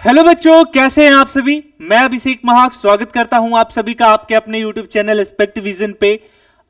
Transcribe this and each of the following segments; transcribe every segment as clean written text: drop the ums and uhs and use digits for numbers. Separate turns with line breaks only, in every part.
Hello बच्चों, कैसे हैं आप सभी। मैं अभिषेक महाक स्वागत करता हूं आप सभी का आपके अपने यूट्यूब चैनल एस्पेक्ट विजन पे।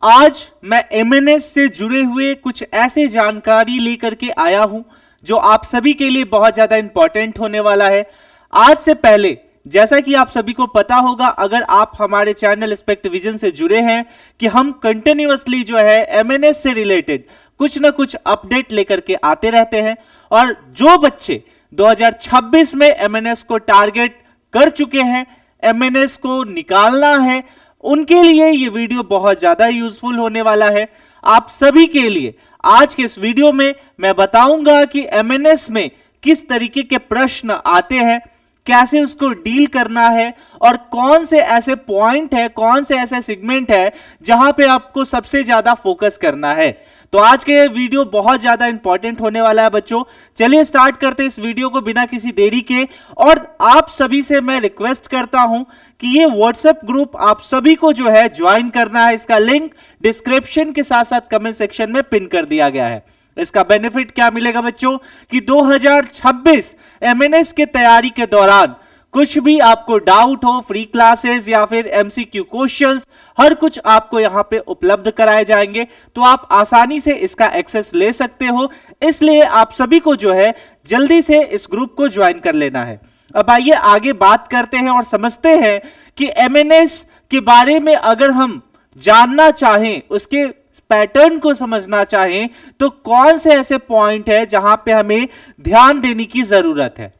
आज मैं एमएनएस से जुड़े हुए कुछ ऐसे जानकारी लेकर के आया हूं जो आप सभी के लिए बहुत ज्यादा इंपॉर्टेंट होने वाला है। आज से पहले जैसा कि आप सभी को पता होगा, अगर आप हमारे चैनल एस्पेक्ट विजन से जुड़े हैं, कि हम कंटिन्यूअसली जो है एमएनएस से रिलेटेड कुछ ना कुछ अपडेट लेकर के आते रहते हैं। और जो बच्चे 2026 में एमएनएस को टारगेट कर चुके हैं, एमएनएस को निकालना है, उनके लिए यह वीडियो बहुत ज्यादा यूजफुल होने वाला है। आप सभी के लिए आज के इस वीडियो में मैं बताऊंगा कि एमएनएस में किस तरीके के प्रश्न आते हैं, कैसे उसको डील करना है और कौन से ऐसे पॉइंट है, कौन से ऐसे सेगमेंट है जहां पे आपको सबसे ज्यादा फोकस करना है। तो आज के वीडियो बहुत ज्यादा इंपॉर्टेंट होने वाला है बच्चों। चलिए स्टार्ट करते हैं इस वीडियो को बिना किसी देरी के। और आप सभी से मैं रिक्वेस्ट करता हूं कि ये व्हाट्सएप ग्रुप आप सभी को जो है ज्वाइन करना है। इसका लिंक डिस्क्रिप्शन के साथ साथ कमेंट सेक्शन में पिन कर दिया गया है। इसका बेनिफिट क्या मिलेगा बच्चों कि 2026 एमएनएस के तैयारी के दौरान कुछ भी आपको डाउट हो, फ्री क्लासेस या फिर एमसीक्यू क्वेश्चंस, हर कुछ आपको यहां पे उपलब्ध कराए जाएंगे, तो आप आसानी से इसका एक्सेस ले सकते हो। इसलिए आप सभी को जो है जल्दी से इस ग्रुप को ज्वाइन कर लेना है। अब आइए आगे बात करते हैं और समझते हैं कि एमएनएस के बारे में अगर हम जानना चाहें, उसके पैटर्न को समझना चाहें, तो कौन से ऐसे पॉइंट है जहां पे हमें ध्यान देने की जरूरत है।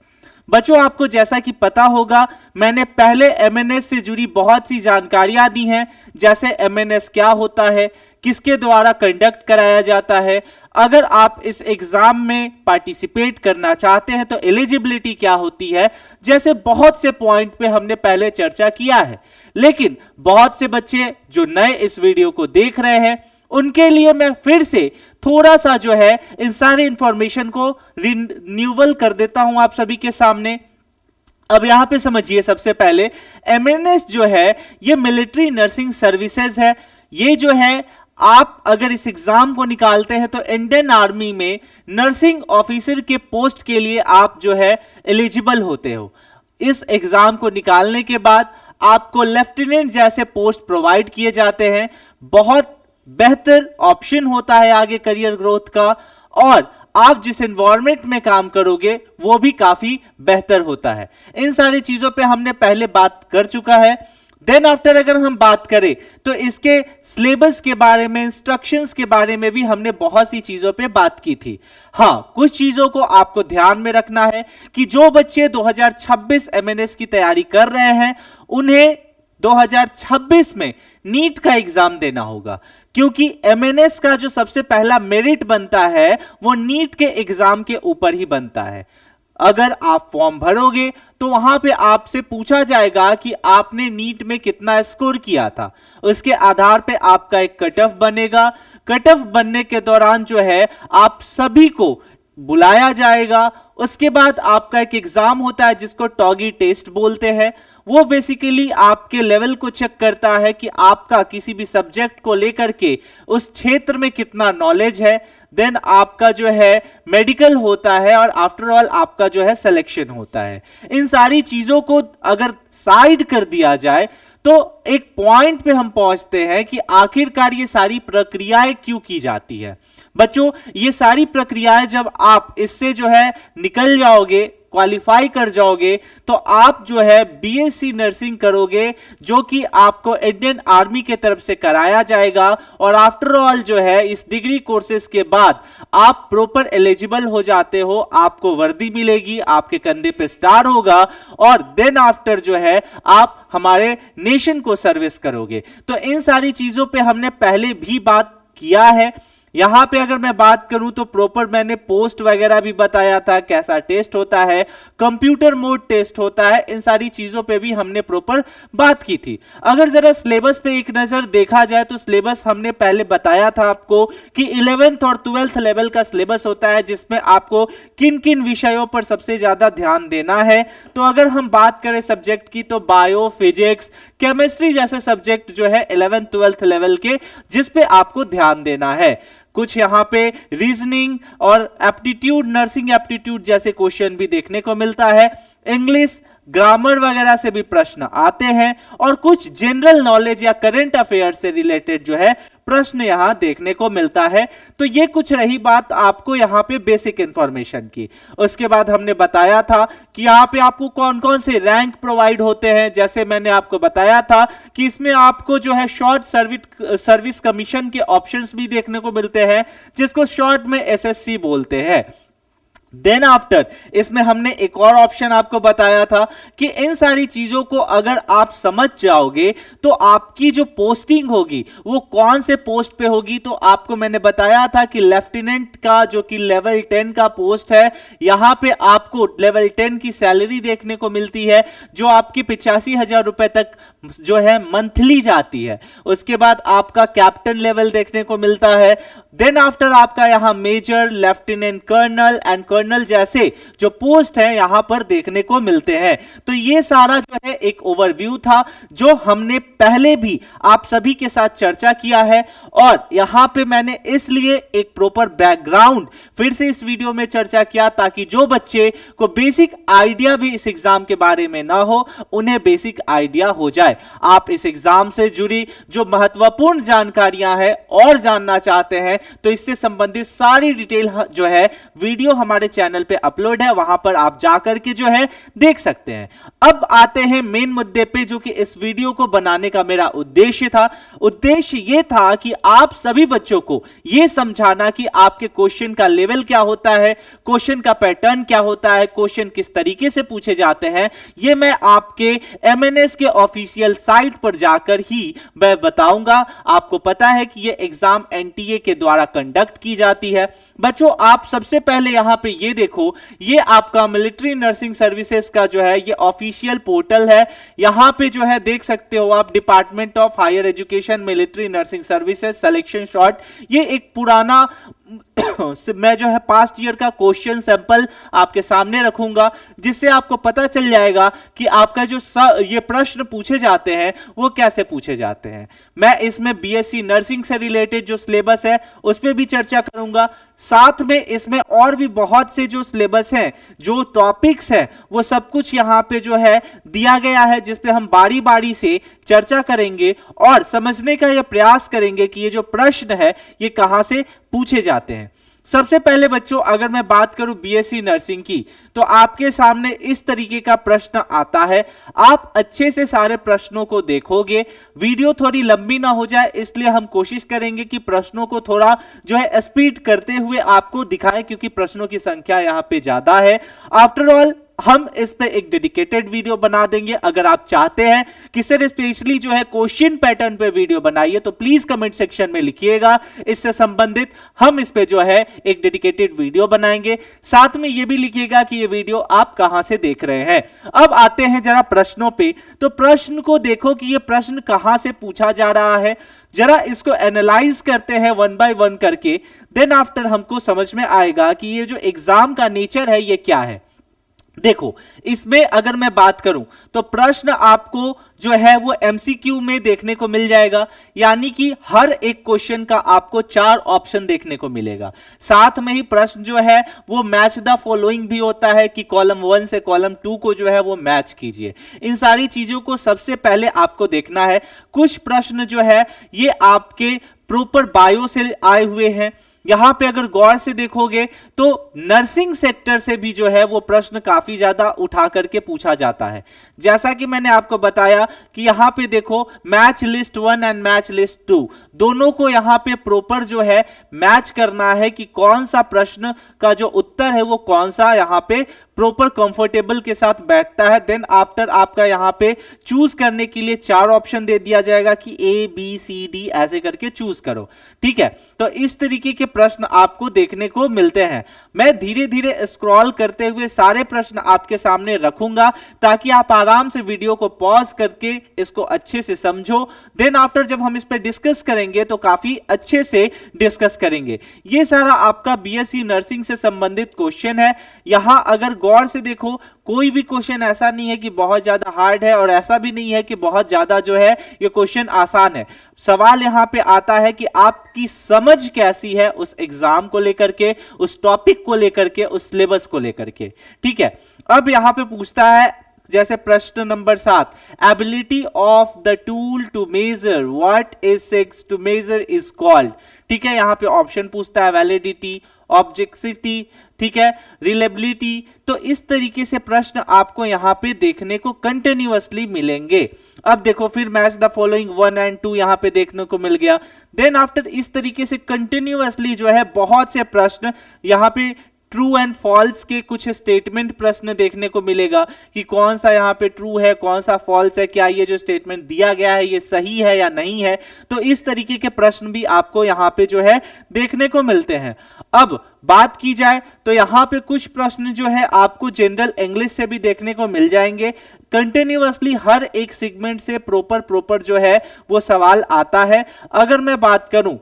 बच्चों, आपको जैसा कि पता होगा, मैंने पहले एमएनएस से जुड़ी बहुत सी जानकारियां दी हैं, जैसे एमएनएस क्या होता है, किसके द्वारा कंडक्ट कराया जाता है, अगर आप इस एग्जाम में पार्टिसिपेट करना चाहते हैं तो एलिजिबिलिटी क्या होती है, जैसे बहुत से पॉइंट पे हमने पहले चर्चा किया है। लेकिन बहुत से बच्चे जो नए इस वीडियो को देख रहे हैं, उनके लिए मैं फिर से थोड़ा सा जो है इन सारे इंफॉर्मेशन को रिन्यूअल कर देता हूं आप सभी के सामने। अब यहां पे समझिए, सबसे पहले एमएनएस जो है ये मिलिट्री नर्सिंग सर्विसेज है। ये जो है, आप अगर इस एग्जाम को निकालते हैं तो इंडियन आर्मी में नर्सिंग ऑफिसर के पोस्ट के लिए आप जो है एलिजिबल होते हो। इस एग्जाम को निकालने के बाद आपको लेफ्टिनेंट जैसे पोस्ट प्रोवाइड किए जाते हैं। बहुत बेहतर ऑप्शन होता है आगे करियर ग्रोथ का, और आप जिस एनवायरनमेंट में काम करोगे वो भी काफी बेहतर होता है। इन सारी चीजों पे हमने पहले बात कर चुका है। देन आफ्टर अगर हम बात करें तो इसके सिलेबस के बारे में, इंस्ट्रक्शंस के बारे में भी हमने बहुत सी चीजों पे बात की थी। हाँ, कुछ चीजों को आपको ध्यान में रखना है कि जो बच्चे 2026 एमएनएस की तैयारी कर रहे हैं, उन्हें 2026 में नीट का एग्जाम देना होगा, क्योंकि एमएनएस का जो सबसे पहला मेरिट बनता है वो नीट के एग्जाम के ऊपर ही बनता है। अगर आप फॉर्म भरोगे तो वहां पे आपसे पूछा जाएगा कि आपने नीट में कितना स्कोर किया था। उसके आधार पे आपका एक कट ऑफ बनेगा। कट ऑफ बनने के दौरान जो है आप सभी को बुलाया जाएगा। उसके बाद आपका एक एग्जाम होता है जिसको टॉगी टेस्ट बोलते हैं। वो बेसिकली आपके लेवल को चेक करता है कि आपका किसी भी सब्जेक्ट को लेकर के उस क्षेत्र में कितना नॉलेज है। देन आपका जो है मेडिकल होता है और आफ्टर ऑल आपका जो है सिलेक्शन होता है। इन सारी चीजों को अगर साइड कर दिया जाए तो एक पॉइंट पे हम पहुंचते हैं कि आखिरकार ये सारी प्रक्रियाएं क्यों की जाती है। बच्चों, ये सारी प्रक्रियाएं जब आप इससे जो है निकल जाओगे, क्वालिफाई कर जाओगे, तो आप जो है बीएससी नर्सिंग करोगे, जो कि आपको इंडियन आर्मी के तरफ से कराया जाएगा। और आफ्टर ऑल जो है इस डिग्री कोर्सेज के बाद आप प्रॉपर एलिजिबल हो जाते हो, आपको वर्दी मिलेगी, आपके कंधे पे स्टार होगा, और देन आफ्टर जो है आप हमारे नेशन को सर्विस करोगे। तो इन सारी चीजों पे हमने पहले भी बात किया है। यहां पे अगर मैं बात करूं तो प्रॉपर मैंने पोस्ट वगैरह भी बताया था, कैसा टेस्ट होता है, कंप्यूटर मोड टेस्ट होता है, इन सारी चीजों पे भी हमने प्रॉपर बात की थी। अगर जरा सिलेबस पे एक नजर देखा जाए तो सिलेबस हमने पहले बताया था आपको कि 11th और 12th लेवल का सिलेबस होता है, जिसमें आपको किन किन विषयों पर सबसे ज्यादा ध्यान देना है। तो अगर हम बात करें सब्जेक्ट की तो बायो, फिजिक्स, केमिस्ट्री जैसे सब्जेक्ट जो है 11th 12th लेवल के, जिस पे आपको ध्यान देना है। कुछ यहाँ पे रीजनिंग और एप्टीट्यूड, नर्सिंग एप्टीट्यूड जैसे क्वेश्चन भी देखने को मिलता है। इंग्लिश, ग्रामर वगैरह से भी प्रश्न आते हैं और कुछ जनरल नॉलेज या करंट अफेयर से रिलेटेड जो है प्रश्न यहां देखने को मिलता है। तो ये कुछ रही बात आपको यहां पे बेसिक इंफॉर्मेशन की। उसके बाद हमने बताया था कि यहां पे आपको कौन कौन से रैंक प्रोवाइड होते हैं। जैसे मैंने आपको बताया था कि इसमें आपको जो है शॉर्ट सर्विस कमीशन के ऑप्शंस भी देखने को मिलते हैं, जिसको शॉर्ट में एसएससी बोलते हैं। देन आफ्टर इसमें हमने एक और ऑप्शन आपको बताया था कि इन सारी चीजों को अगर आप समझ जाओगे तो आपकी जो पोस्टिंग होगी वो कौन से पोस्ट पे होगी। तो आपको मैंने बताया था कि लेफ्टिनेंट का जो कि लेवल 10 का पोस्ट है, यहां पे आपको लेवल 10 की सैलरी देखने को मिलती है जो आपकी 85,000 रुपए तक जो है मंथली जाती है। उसके बाद आपका कैप्टन लेवल देखने को मिलता है। देन आफ्टर आपका यहां major, lieutenant colonel and colonel जैसे जो पोस्ट है यहां पर देखने को मिलते हैं। तो ये सारा जो है एक ओवरव्यू था जो हमने पहले भी आप सभी के साथ चर्चा किया है, और यहां पे मैंने इसलिए एक प्रॉपर बैकग्राउंड फिर से इस वीडियो में चर्चा किया ताकि जो बच्चे को बेसिक आइडिया भी इस एग्जाम के बारे में ना हो, उन्हें बेसिक आइडिया हो जाए। आप इस एग्जाम से जुड़ी जो महत्वपूर्ण जानकारियां हैं और जानना चाहते हैं तो इससे संबंधित सारी डिटेल जो है वीडियो हमारे चैनल पे अपलोड है, वहां पर आप जाकर के जो है देख सकते हैं। अब आते हैं मेन मुद्दे पे, जो कि इस वीडियो को बनाने का मेरा उद्देश्य था। उद्देश्य यह था कि आप सभी बच्चों को यह समझाना कि आपके क्वेश्चन का लेवल क्या होता है, क्वेश्चन का पैटर्न क्या होता है, क्वेश्चन किस तरीके से पूछे जाते हैं। यह मैं आपके एमएनएस के ऑफिशियल साइट पर जाकर ही मैं बताऊंगा। आपको पता है कि यह एग्जाम एनटीए के द्वारा कंडक्ट की जाती है। बच्चों, आप सबसे पहले यहां पे ये देखो, ये आपका मिलिट्री नर्सिंग सर्विसेज का जो है ये ऑफिशियल पोर्टल है। यहां पे जो है देख सकते हो आप, department of higher education military nursing services selection short. ये एक पुराना मैं जो है पास्ट ईयर का क्वेश्चन सैंपल आपके सामने रखूंगा, जिससे आपको पता चल जाएगा कि आपका जो ये प्रश्न पूछे जाते हैं वो कैसे पूछे जाते हैं। मैं इसमें बीएससी नर्सिंग से रिलेटेड जो सिलेबस है उस पर भी चर्चा करूंगा। साथ में इसमें और भी बहुत से जो सिलेबस हैं, जो टॉपिक्स हैं, वो सब कुछ यहां पे जो है दिया गया है, जिस पे हम बारी बारी से चर्चा करेंगे और समझने का यह प्रयास करेंगे कि ये जो प्रश्न है ये कहां से पूछे जाते हैं। सबसे पहले बच्चों, अगर मैं बात करूं बीएससी नर्सिंग की, तो आपके सामने इस तरीके का प्रश्न आता है। आप अच्छे से सारे प्रश्नों को देखोगे। वीडियो थोड़ी लंबी ना हो जाए, इसलिए हम कोशिश करेंगे कि प्रश्नों को थोड़ा जो है स्पीड करते हुए आपको दिखाएं, क्योंकि प्रश्नों की संख्या यहां पे ज्यादा है। आफ्टर ऑल हम इस पे एक डेडिकेटेड वीडियो बना देंगे। अगर आप चाहते हैं कि सर स्पेशली जो है क्वेश्चन पैटर्न पे वीडियो बनाइए, तो प्लीज कमेंट सेक्शन में लिखिएगा, इससे संबंधित हम इस पे जो है एक डेडिकेटेड वीडियो बनाएंगे। साथ में ये भी लिखिएगा कि ये वीडियो आप कहां से देख रहे हैं। अब आते हैं जरा प्रश्नों पे। तो प्रश्न को देखो कि ये प्रश्न कहां से पूछा जा रहा है, जरा इसको एनालाइज करते हैं वन बाय वन करके। देन आफ्टर हमको समझ में आएगा कि ये जो एग्जाम का नेचर है ये क्या है। देखो, इसमें अगर मैं बात करूं तो प्रश्न आपको जो है वो एमसीक्यू में देखने को मिल जाएगा, यानी कि हर एक क्वेश्चन का आपको 4 ऑप्शन देखने को मिलेगा। साथ में ही प्रश्न जो है वो मैच द फॉलोइंग भी होता है कि कॉलम 1 से कॉलम 2 को जो है वो मैच कीजिए। इन सारी चीजों को सबसे पहले आपको देखना है। कुछ प्रश्न जो है ये आपके प्रॉपर बायो से आए हुए हैं। यहां पे अगर गौर से देखोगे तो नर्सिंग सेक्टर से भी जो है वो प्रश्न काफी ज्यादा उठा करके पूछा जाता है। जैसा कि मैंने आपको बताया कि यहां पे देखो, match list 1 and match list 2 दोनों को यहां पे प्रॉपर जो है मैच करना है कि कौन सा प्रश्न का जो उत्तर है वो कौन सा यहां पे प्रॉपर कंफर्टेबल के साथ बैठता है। देन आफ्टर आपका यहां पे चूज करने के लिए 4 ऑप्शन दे दिया जाएगा कि ए बी सी डी ऐसे करके चूज करो। ठीक है, तो इस तरीके के प्रश्न आपको देखने को मिलते हैं। मैं धीरे धीरे स्क्रॉल करते हुए सारे प्रश्न आपके सामने रखूंगा ताकि आप आराम से वीडियो को पॉज करके इसको अच्छे से समझो। देन आफ्टर जब हम इस पर डिस्कस करेंगे तो काफी अच्छे से डिस्कस करेंगे। ये सारा आपका बीएससी नर्सिंग से संबंधित क्वेश्चन है। यहां अगर गौर से देखो, कोई भी क्वेश्चन ऐसा नहीं है कि बहुत ज्यादा हार्ड है और ऐसा भी नहीं है कि बहुत ज्यादा जो है ये क्वेश्चन आसान है। सवाल यहां पे आता है कि आपकी समझ कैसी है उस एग्जाम को लेकर के, उस टॉपिक को लेकर के, उस सिलेबस को लेकर के। ठीक है, अब यहां पे पूछता है जैसे प्रश्न number 7, ability of the tool to measure what is six to measure is called. ठीक है, यहां पे ऑप्शन पूछता है वैलिडिटी, ऑब्जेक्टिविटी, ठीक है, रिलेबिलिटी। तो इस तरीके से प्रश्न आपको यहां पे देखने को कंटिन्यूअसली मिलेंगे। अब देखो फिर मैच द फॉलोइंग 1 एंड 2 यहां पे देखने को मिल गया। देन आफ्टर इस तरीके से कंटिन्यूअसली जो है बहुत से प्रश्न यहां पे ट्रू एंड फॉल्स के कुछ स्टेटमेंट प्रश्न देखने को मिलेगा कि कौन सा यहां पे ट्रू है, कौन सा फॉल्स है, क्या ये जो स्टेटमेंट दिया गया है ये सही है या नहीं है। तो इस तरीके के प्रश्न भी आपको यहां पे जो है देखने को मिलते हैं। अब बात की जाए तो यहां पे कुछ प्रश्न जो है आपको जनरल इंग्लिश से भी देखने को मिल जाएंगे। कंटिन्यूअसली हर एक सेगमेंट से प्रॉपर जो है वो सवाल आता है। अगर मैं बात करूं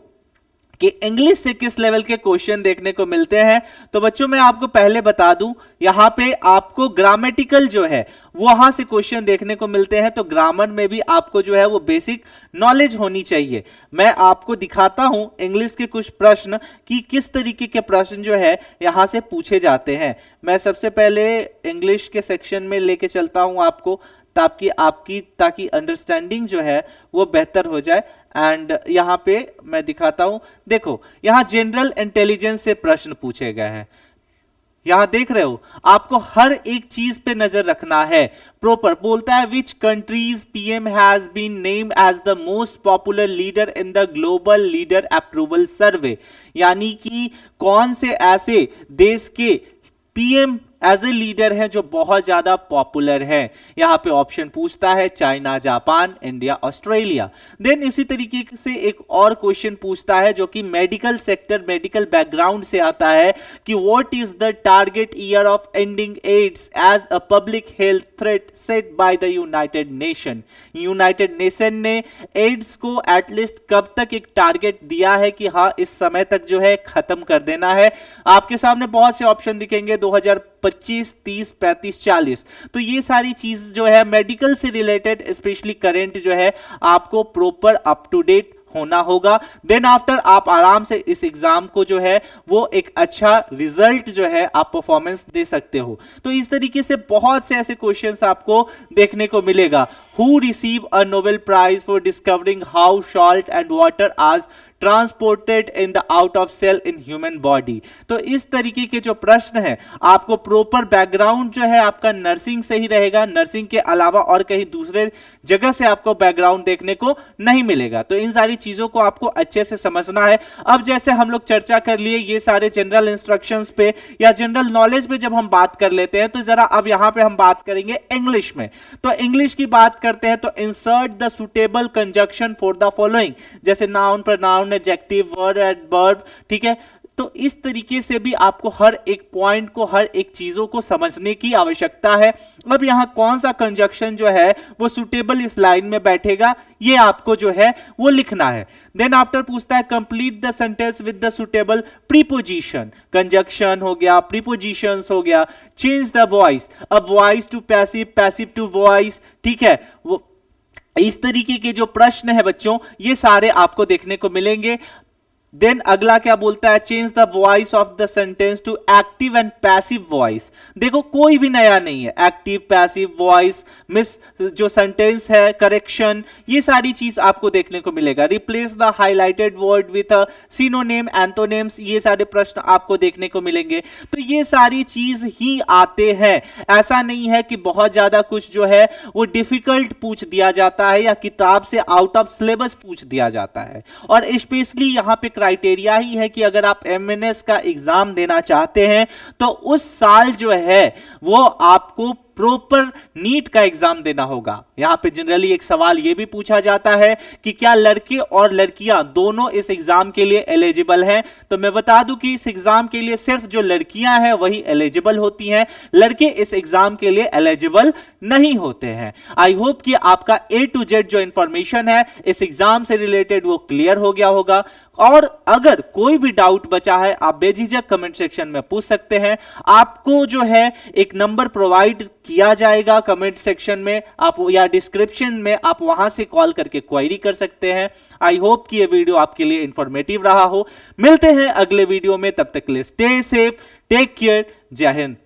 कि इंग्लिश से किस लेवल के क्वेश्चन देखने को मिलते हैं, तो बच्चों मैं आपको पहले बता दूं यहां पे आपको ग्रामेटिकल जो है वहां से क्वेश्चन देखने को मिलते हैं। तो ग्रामर में भी आपको जो है वो बेसिक नॉलेज होनी चाहिए। मैं आपको दिखाता हूं इंग्लिश के कुछ प्रश्न कि किस तरीके के प्रश्न जो है यहां से पूछे जाते हैं। मैं सबसे पहले इंग्लिश के सेक्शन में लेके चलता हूं आपको ताकि अंडरस्टैंडिंग जो है वो बेहतर हो जाए। एंड यहां पे मैं दिखाता हूं, देखो यहां जनरल इंटेलिजेंस से प्रश्न पूछे गए हैं। यहां देख रहे हो, आपको हर एक चीज पे नजर रखना है। प्रॉपर बोलता है which countries PM has been named as the most popular leader in the global leader approval survey, यानी कि कौन से ऐसे देश के पीएम एज ए लीडर है जो बहुत ज्यादा पॉपुलर है। यहां पे ऑप्शन पूछता है China, Japan, India, Australia. Then इसी तरीके से एक और क्वेश्चन पूछता है जो कि मेडिकल सेक्टर, मेडिकल बैकग्राउंड से आता है कि what is the target year of ending AIDS as a public health threat set by the United Nation. United Nation ने एड्स को एटलीस्ट कब तक एक टारगेट दिया है कि हाँ इस समय तक जो है खत्म कर देना है। आपके सामने बहुत से ऑप्शन दिखेंगे, 2025, 30, 35, 40। तो ये सारी चीज जो है मेडिकल से रिलेटेड स्पेशली करंट जो है आपको प्रॉपर अप टू डेट होना होगा। देन आफ्टर आप आराम से इस एग्जाम को जो है वो एक अच्छा रिजल्ट जो है आप परफॉर्मेंस दे सकते हो। तो इस तरीके से बहुत से ऐसे क्वेश्चंस आपको देखने को मिलेगा। Who receive a Nobel prize for discovering how salt and water are transported in the out of cell in human body. तो इस तरीके के जो प्रश्न है आपको प्रॉपर बैकग्राउंड जो है आपका नर्सिंग से ही रहेगा, नर्सिंग के अलावा और कहीं दूसरे जगह से आपको बैकग्राउंड देखने को नहीं मिलेगा। तो इन सारी चीजों को आपको अच्छे से समझना है। अब जैसे हम लोग चर्चा कर लिए ये सारे जनरल इंस्ट्रक्शंस पे या जनरल नॉलेज पे जब हम बात कर लेते हैं, तो जरा अब यहां पे हम बात करेंगे इंग्लिश में। तो इंग्लिश की बात करते हैं तो insert the suitable conjunction for the following, जैसे noun, pronoun, adjective, verb, adverb. ठीक है, तो इस तरीके से भी आपको हर एक पॉइंट को, हर एक चीजों को समझने की आवश्यकता है। अब यहां कौन सा कंजक्शन जो है वो सुटेबल इस लाइन में बैठेगा ये आपको जो है वो लिखना है। देन आफ्टर पूछता है complete the sentence with the suitable preposition. Conjunction हो गया, प्रीपोजिशंस हो गया, चेंज द वॉइस, अब voice to passive, passive to voice. ठीक है, वो इस तरीके के जो प्रश्न है बच्चों ये सारे आपको देखने को मिलेंगे। देन अगला क्या बोलता है, change the voice of the sentence to active and passive voice. देखो कोई भी नया नहीं है, एक्टिव, पैसिव वॉइस, मिस जो सेंटेंस है, करेक्शन, ये सारी चीज आपको देखने को मिलेगा। Replace the highlighted word with a synonym, antonyms, ये सारे प्रश्न आपको देखने को मिलेंगे। तो ये सारी चीज ही आते हैं, ऐसा नहीं है कि बहुत ज्यादा कुछ जो है वो डिफिकल्ट पूछ दिया जाता है या किताब से आउट ऑफ सिलेबस पूछ दिया जाता है। और स्पेशली यहां पे क्राइटेरिया ही है कि अगर आप एमएनएस का एग्जाम देना चाहते हैं तो उस साल जो है वो आपको प्रॉपर नीट का एग्जाम देना होगा। यहां पे जनरली एक सवाल यह भी पूछा जाता है कि क्या लड़के और लड़कियां दोनों इस एग्जाम के लिए एलिजिबल हैं। तो मैं बता दूं कि इस एग्जाम के लिए सिर्फ जो लड़कियां हैं वही एलिजिबल होती हैं, लड़के इस एग्जाम के लिए एलिजिबल नहीं होते हैं। आई होप कि आपका A to Z जो इंफॉर्मेशन है इस एग्जाम से रिलेटेड वो क्लियर हो गया होगा। और अगर कोई भी डाउट बचा है आप बेझिझक कमेंट सेक्शन में पूछ सकते हैं। आपको जो है एक नंबर प्रोवाइड किया जाएगा कमेंट सेक्शन में, आप या डिस्क्रिप्शन में, आप वहां से कॉल करके क्वेरी कर सकते हैं। आई होप कि ये वीडियो आपके लिए इंफॉर्मेटिव रहा हो। मिलते हैं अगले वीडियो में, तब तक के लिए स्टे सेफ, टेक केयर, जय हिंद।